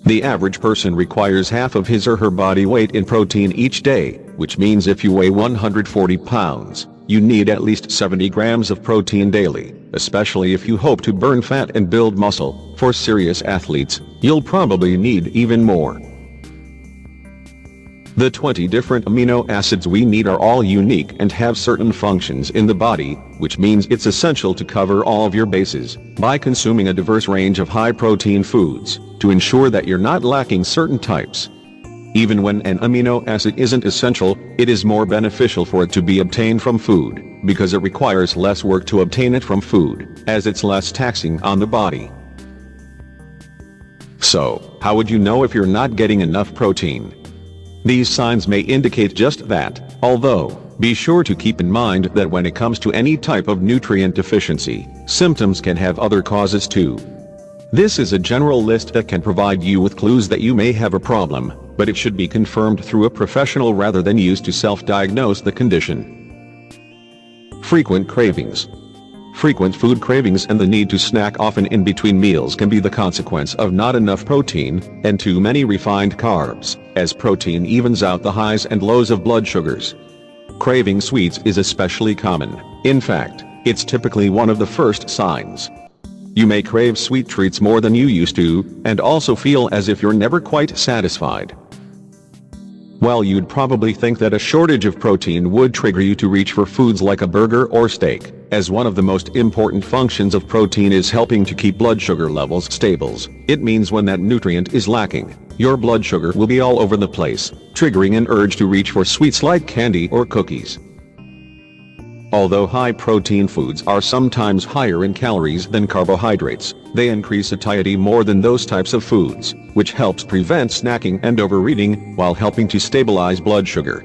The average person requires half of his or her body weight in protein each day, which means if you weigh 140 pounds, you need at least 70 grams of protein daily, especially if you hope to burn fat and build muscle. For serious athletes, you'll probably need even more. The 20 different amino acids we need are all unique and have certain functions in the body, which means it's essential to cover all of your bases by consuming a diverse range of high-protein foods to ensure that you're not lacking certain types. Even when an amino acid isn't essential, it is more beneficial for it to be obtained from food, because it requires less work to obtain it from food, as it's less taxing on the body. So, how would you know if you're not getting enough protein? These signs may indicate just that, although, be sure to keep in mind that when it comes to any type of nutrient deficiency, symptoms can have other causes too. This is a general list that can provide you with clues that you may have a problem, but it should be confirmed through a professional rather than used to self-diagnose the condition. Frequent cravings. Frequent food cravings and the need to snack often in between meals can be the consequence of not enough protein and too many refined carbs, as protein evens out the highs and lows of blood sugars. Craving sweets is especially common. In fact, it's typically one of the first signs. You may crave sweet treats more than you used to, and also feel as if you're never quite satisfied. While you'd probably think that a shortage of protein would trigger you to reach for foods like a burger or steak, as one of the most important functions of protein is helping to keep blood sugar levels stable, it means when that nutrient is lacking, your blood sugar will be all over the place, triggering an urge to reach for sweets like candy or cookies. Although high-protein foods are sometimes higher in calories than carbohydrates, they increase satiety more than those types of foods, which helps prevent snacking and overeating while helping to stabilize blood sugar.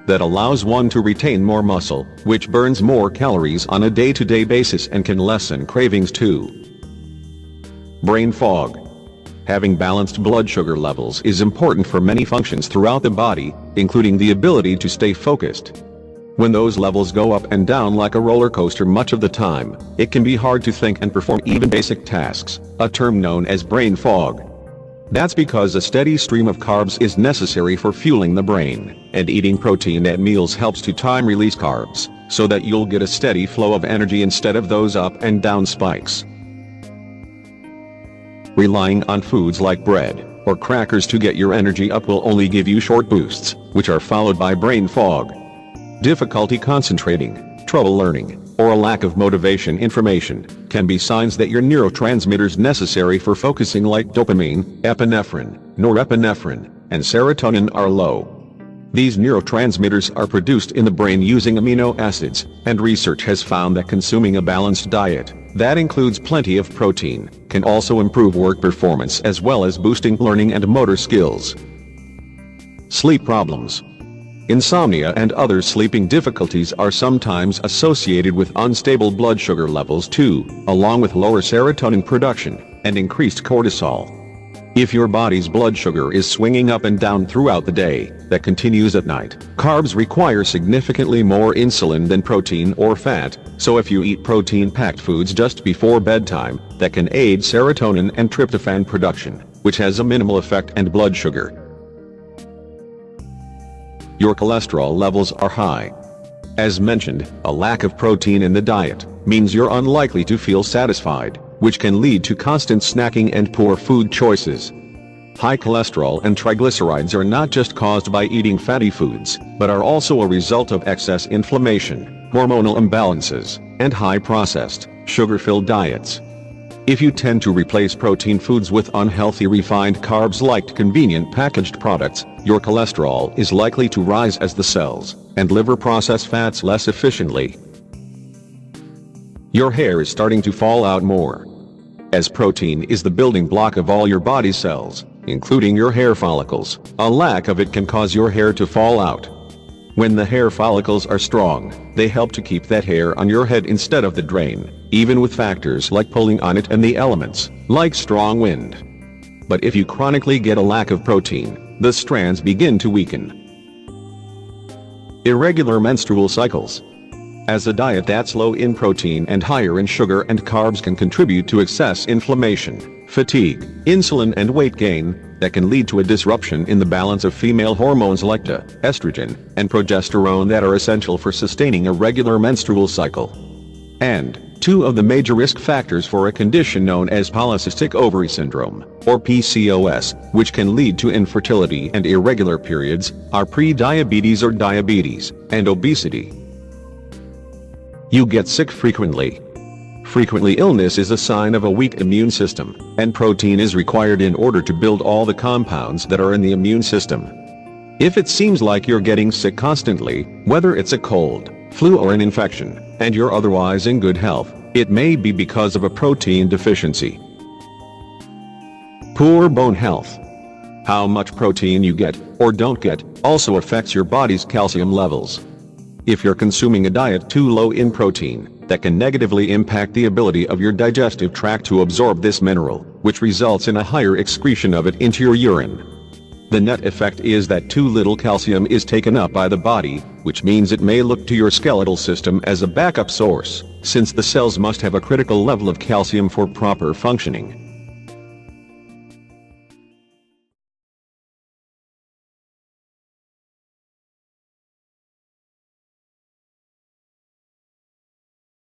That allows one to retain more muscle, which burns more calories on a day-to-day basis and can lessen cravings too. Brain fog. Having balanced blood sugar levels is important for many functions throughout the body, including the ability to stay focused. When those levels go up and down like a roller coaster much of the time, it can be hard to think and perform even basic tasks, a term known as brain fog. That's because a steady stream of carbs is necessary for fueling the brain, and eating protein at meals helps to time-release carbs, so that you'll get a steady flow of energy instead of those up and down spikes. Relying on foods like bread or crackers to get your energy up will only give you short boosts, which are followed by brain fog. Difficulty concentrating, trouble learning, or a lack of motivation information can be signs that your neurotransmitters necessary for focusing like dopamine, epinephrine, norepinephrine, and serotonin are low. These neurotransmitters are produced in the brain using amino acids, and research has found that consuming a balanced diet that includes plenty of protein can also improve work performance as well as boosting learning and motor skills. Sleep problems. Insomnia and other sleeping difficulties are sometimes associated with unstable blood sugar levels too, along with lower serotonin production and increased cortisol. If your body's blood sugar is swinging up and down throughout the day, that continues at night. Carbs require significantly more insulin than protein or fat, so if you eat protein-packed foods just before bedtime, that can aid serotonin and tryptophan production, which has a minimal effect on blood sugar. Your cholesterol levels are high. As mentioned, a lack of protein in the diet means you're unlikely to feel satisfied, which can lead to constant snacking and poor food choices. High cholesterol and triglycerides are not just caused by eating fatty foods, but are also a result of excess inflammation, hormonal imbalances, and high-processed, sugar-filled diets. If you tend to replace protein foods with unhealthy refined carbs like convenient packaged products, your cholesterol is likely to rise as the cells and liver process fats less efficiently. Your hair is starting to fall out more. As protein is the building block of all your body cells, including your hair follicles, a lack of it can cause your hair to fall out. When the hair follicles are strong, they help to keep that hair on your head instead of the drain, even with factors like pulling on it and the elements, like strong wind. But if you chronically get a lack of protein, the strands begin to weaken. Irregular menstrual cycles. As a diet that's low in protein and higher in sugar and carbs can contribute to excess inflammation, fatigue, insulin and weight gain, that can lead to a disruption in the balance of female hormones like estrogen and progesterone that are essential for sustaining a regular menstrual cycle. And two of the major risk factors for a condition known as polycystic ovary syndrome, or PCOS, which can lead to infertility and irregular periods, are pre-diabetes or diabetes, and obesity. You get sick frequently. Frequently, illness is a sign of a weak immune system, and protein is required in order to build all the compounds that are in the immune system. If it seems like you're getting sick constantly, whether it's a cold, flu or an infection, and you're otherwise in good health, it may be because of a protein deficiency. Poor bone health. How much protein you get, or don't get, also affects your body's calcium levels. If you're consuming a diet too low in protein, that can negatively impact the ability of your digestive tract to absorb this mineral, which results in a higher excretion of it into your urine. The net effect is that too little calcium is taken up by the body, which means it may look to your skeletal system as a backup source, since the cells must have a critical level of calcium for proper functioning.